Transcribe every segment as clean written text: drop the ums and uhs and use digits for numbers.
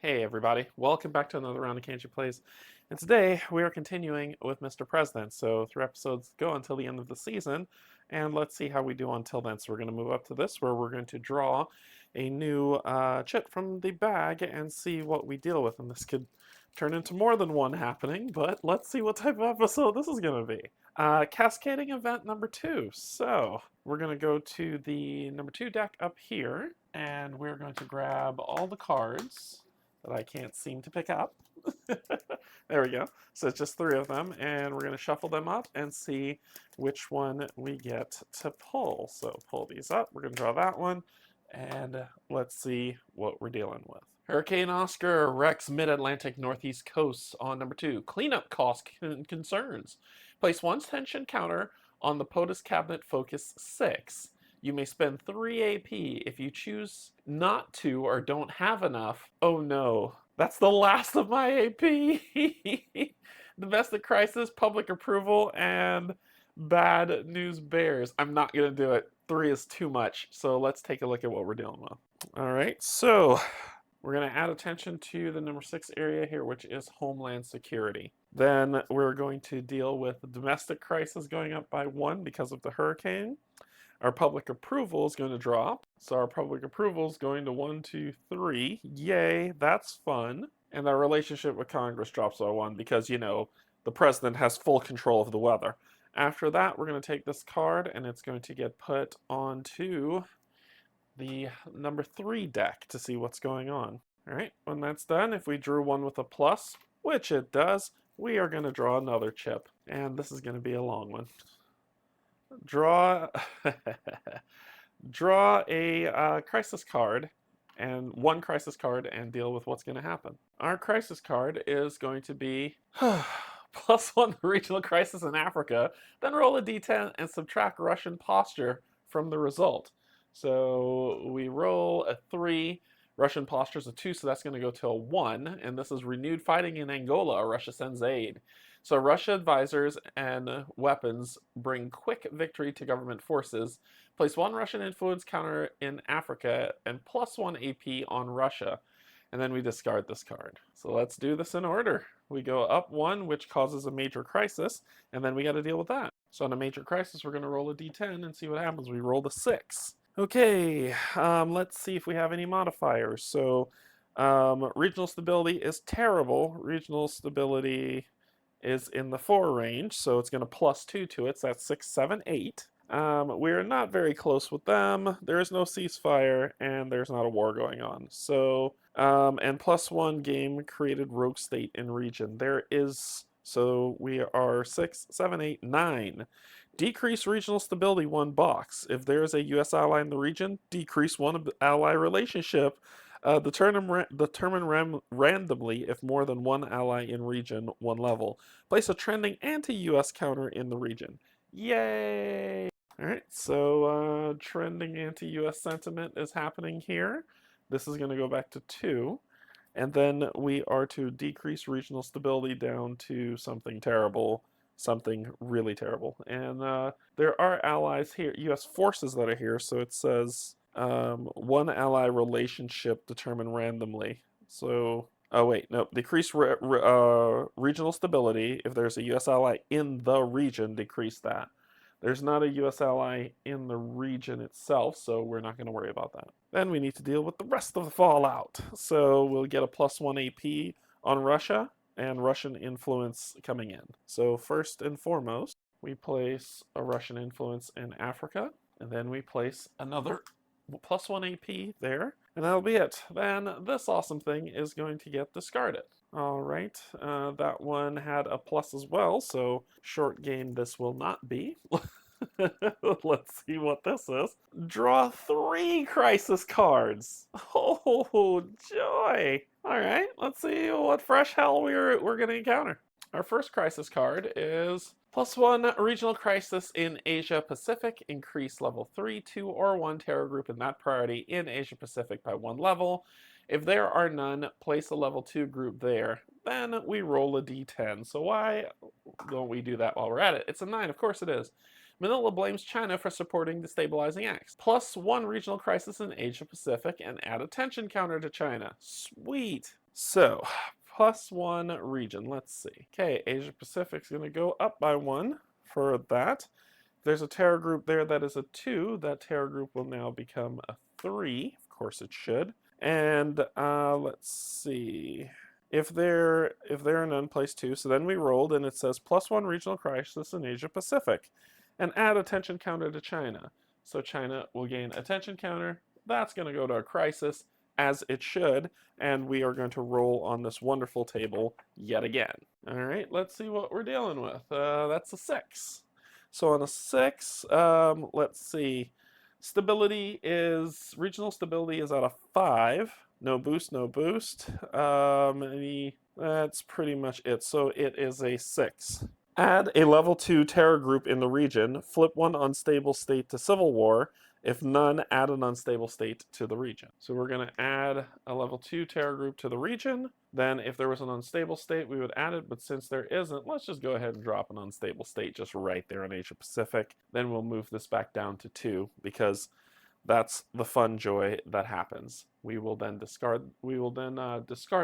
Hey everybody, welcome back to another round of Canje Plays. And today we are continuing with Mr. President. So 3 episodes go until the end of the season, and let's see how we do until then. So we're going to move up to this where we're going to draw a new chip from the bag and see what we deal with. And this could turn into more than one happening, but let's see what type of episode this is going to be. Cascading event number 2. So we're going to go to the number 2 deck up here, and we're going to grab all the cards that I can't seem to pick up. There we go. So it's just 3 of them, and we're going to shuffle them up and see which one we get to pull. So pull these up. We're going to draw that one, and let's see what we're dealing with. Hurricane Oscar wrecks mid-Atlantic northeast coast on number 2. Cleanup cost concerns. Place 1 tension counter on the POTUS cabinet focus 6. You may spend 3 AP if you choose not to or don't have enough. Oh no, that's the last of my AP. Domestic crisis, public approval, and bad news bears. I'm not going to do it. 3 is too much. So let's take a look at what we're dealing with. All right, so we're going to add attention to the number 6 area here, which is Homeland Security. Then we're going to deal with domestic crisis going up by 1 because of the hurricane. Our public approval is going to drop. So our public approval is going to 1, 2, 3. Yay, that's fun. And our relationship with Congress drops by 1 because, you know, the president has full control of the weather. After that, we're going to take this card and it's going to get put onto the number 3 deck to see what's going on. All right, when that's done, if we drew one with a plus, which it does, we are going to draw another chip. And this is going to be a long one. Draw draw a crisis card, and 1 crisis card, and deal with what's going to happen. Our crisis card is going to be +1 regional crisis in Africa, then roll a d10 and subtract Russian posture from the result. So we roll a 3, Russian posture is a 2, so that's going to go to a 1, and this is renewed fighting in Angola. Russia sends aid. So Russia advisors and weapons bring quick victory to government forces. Place 1 Russian influence counter in Africa and +1 AP on Russia. And then we discard this card. So let's do this in order. We go up 1, which causes a major crisis, and then we got to deal with that. So on a major crisis, we're going to roll a d10 and see what happens. We roll the 6. Okay, let's see if we have any modifiers. So regional stability is terrible. Regional stability is in the 4 range, so it's going to +2 to it, so that's 6, 7, 8. We're not very close with them. There is no ceasefire, and there's not a war going on. So, and +1 game created rogue state in region. There is, so we are 6, 7, 8, 9. Decrease regional stability 1 box. If there is a U.S. ally in the region, decrease 1 ally relationship. Determine randomly if more than 1 ally in region 1 level. Place a trending anti-US counter in the region. Yay! Alright, so trending anti-US sentiment is happening here. This is going to go back to 2. And then we are to decrease regional stability down to something terrible. Something really terrible. And there are allies here, US forces that are here, so it says 1 ally relationship determined randomly. So, oh wait, no, decrease regional stability. If there's a US ally in the region, decrease that. There's not a US ally in the region itself, so we're not going to worry about that. Then we need to deal with the rest of the fallout. So we'll get a +1 AP on Russia and Russian influence coming in. So first and foremost, we place a Russian influence in Africa, and then we place another +1 AP there, and that'll be it. Then this awesome thing is going to get discarded. All right, that one had a plus as well, so short game this will not be. Let's see what this is. Draw 3 crisis cards. Oh, joy. All right, let's see what fresh hell we're going to encounter. Our first crisis card is +1 regional crisis in Asia Pacific. Increase level 3, 2, or 1 terror group in that priority in Asia Pacific by 1 level. If there are none, place a level 2 group there. Then we roll a d10. So why don't we do that while we're at it? It's a 9, of course it is. Manila blames China for supporting destabilizing acts. +1 regional crisis in Asia Pacific and add a tension counter to China. Sweet. So, +1 region. Let's see. Okay, Asia Pacific's going to go up by 1 for that. If there's a terror group there that is a 2, that terror group will now become a 3. Of course it should. And let's see. If they're in unplaced 2, so then we rolled and it says +1 regional crisis in Asia Pacific. And add attention counter to China. So China will gain attention counter. That's going to go to a crisis, as it should, and we are going to roll on this wonderful table yet again. All right, let's see what we're dealing with. That's a 6. So on a 6, let's see. Regional stability is at a 5. No boost, no boost. That's pretty much it. So it is a 6. Add a level 2 terror group in the region. Flip one unstable state to civil war. If none, add an unstable state to the region. So we're going to add a level 2 terror group to the region. Then if there was an unstable state, we would add it. But since there isn't, let's just go ahead and drop an unstable state just right there in Asia Pacific. Then we'll move this back down to 2 because that's the fun joy that happens. We will then discard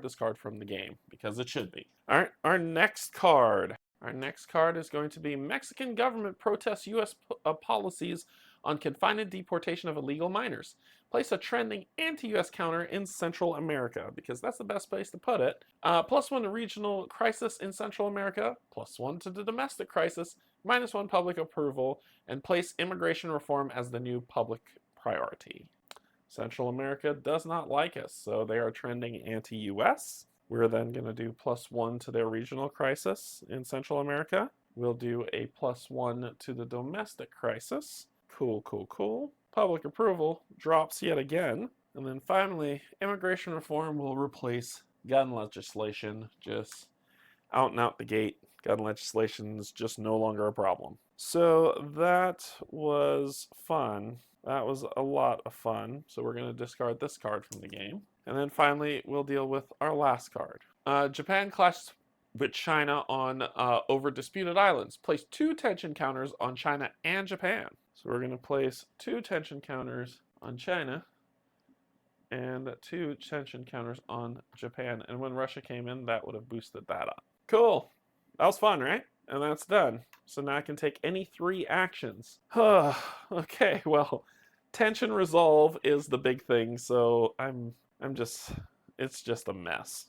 this card from the game because it should be. All right, our next card. Our next card is going to be Mexican government protests U.S. policies on confinement deportation of illegal minors. Place a trending anti-U.S. counter in Central America, because that's the best place to put it. +1 to regional crisis in Central America, +1 to the domestic crisis, -1 public approval, and place immigration reform as the new public priority. Central America does not like us, so they are trending anti-U.S. We're then going to do +1 to their regional crisis in Central America. We'll do a +1 to the domestic crisis. Cool, cool, cool. Public approval drops yet again. And then finally, immigration reform will replace gun legislation. Just out and out the gate. Gun legislation is just no longer a problem. So that was fun. That was a lot of fun. So we're going to discard this card from the game. And then finally, we'll deal with our last card. Japan clashes with China on over disputed islands. Place 2 tension counters on China and Japan. So we're going to place 2 tension counters on China and 2 tension counters on Japan. And when Russia came in, that would have boosted that up. Cool. That was fun, right? And that's done. So now I can take any 3 actions. Okay, well, tension resolve is the big thing, so it's just a mess.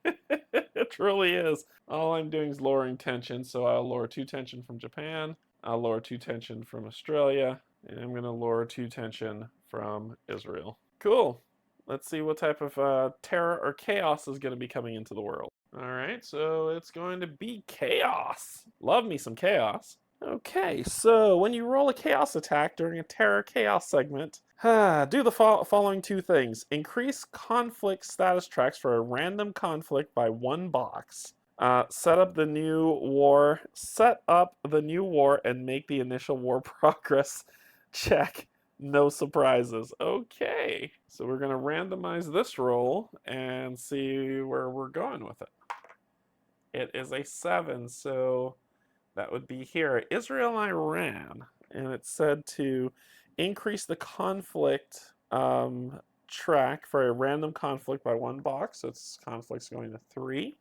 It truly is. All I'm doing is lowering tension, so I'll lower 2 tension from Japan, I'll lower 2 tension from Australia, and I'm going to lower 2 tension from Israel. Cool. Let's see what type of terror or chaos is going to be coming into the world. Alright, so it's going to be chaos. Love me some chaos. Okay, so when you roll a chaos attack during a terror chaos segment, do the following 2 things. Increase conflict status tracks for a random conflict by 1 box. Set up the new war and make the initial war progress check. No surprises. Okay, so we're going to randomize this roll and see where we're going with it. It is a 7, so that would be here. Israel and Iran, and it said to increase the conflict track for a random conflict by 1 box. So its conflict's going to 3.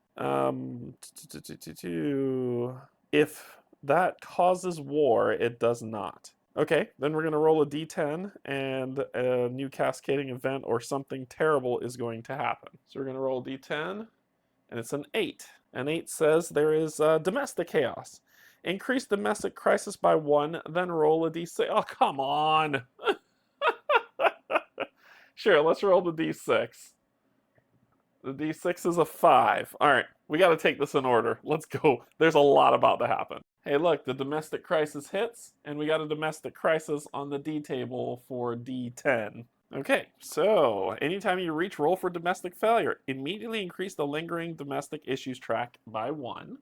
If that causes war, it does not. Okay, then we're going to roll a d10, and a new cascading event or something terrible is going to happen. So we're going to roll a d10, and it's an 8. An 8 says there is domestic chaos. Increase domestic crisis by 1, then roll a d6. Oh, come on! Sure, let's roll the d6. The d6 is a 5. All right, we got to take this in order. Let's go. There's a lot about to happen. Hey, look, the domestic crisis hits, and we got a domestic crisis on the D table for D10. Okay, so anytime you reach roll for domestic failure, immediately increase the lingering domestic issues track by 1.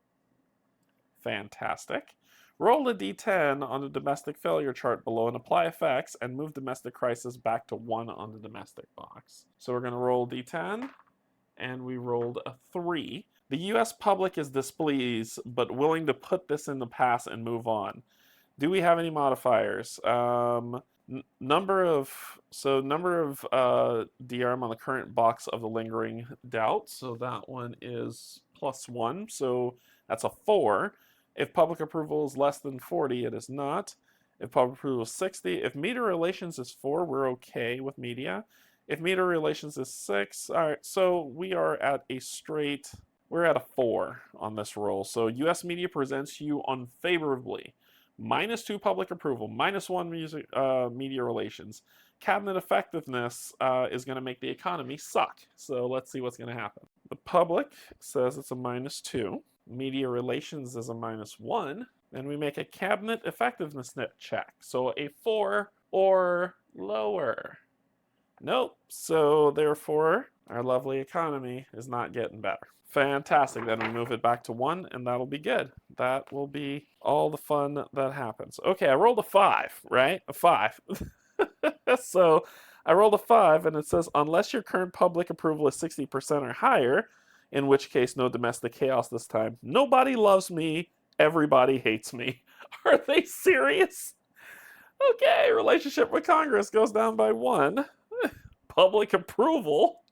Fantastic. Roll a D10 on the domestic failure chart below and apply effects, and move domestic crisis back to 1 on the domestic box. So we're going to roll D10, and we rolled a 3. The U.S. public is displeased, but willing to put this in the past and move on. Do we have any modifiers? Number of DRM on the current box of the lingering doubt. So that one is +1. So that's a 4. If public approval is less than 40, it is not. If public approval is 60, if media relations is 4, we're okay with media. If media relations is 6, all right. So we are at a straight. We're at a 4 on this roll. So U.S. media presents you unfavorably. -2 public approval, -1 media relations. Cabinet effectiveness is going to make the economy suck. So let's see what's going to happen. The public says it's a -2. Media relations is a -1. And we make a cabinet effectiveness check. So a 4 or lower. Nope. So therefore, our lovely economy is not getting better. Fantastic. Then we move it back to 1, and that'll be good. That will be all the fun that happens. Okay, I rolled a 5, right? A 5. So I rolled a 5, and it says, unless your current public approval is 60% or higher, in which case no domestic chaos this time. Nobody loves me. Everybody hates me. Are they serious? Okay, relationship with Congress goes down by 1. Public approval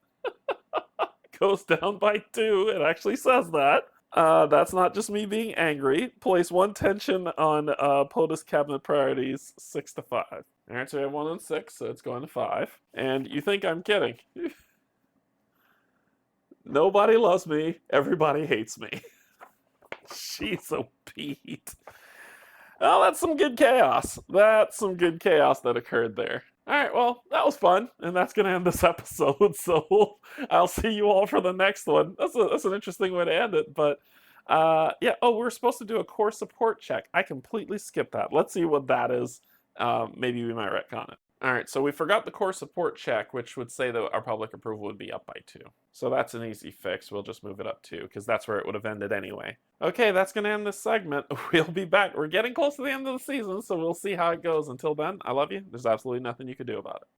goes down by 2. It actually says that. That's not just me being angry. Place 1 tension on POTUS cabinet priorities 6 to 5. All right, so we have 1 and 6, so it's going to 5. And you think I'm kidding. Nobody loves me. Everybody hates me. Jeez, oh Pete. Well, that's some good chaos. That's some good chaos that occurred there. All right, well, that was fun, and that's going to end this episode, so I'll see you all for the next one. That's an interesting way to end it, but yeah, oh, we're supposed to do a core support check. I completely skipped that. Let's see what that is. Maybe we might retcon it. All right, so we forgot the core support check, which would say that our public approval would be up by 2. So that's an easy fix. We'll just move it up 2, because that's where it would have ended anyway. Okay, that's going to end this segment. We'll be back. We're getting close to the end of the season, so we'll see how it goes. Until then, I love you. There's absolutely nothing you can do about it.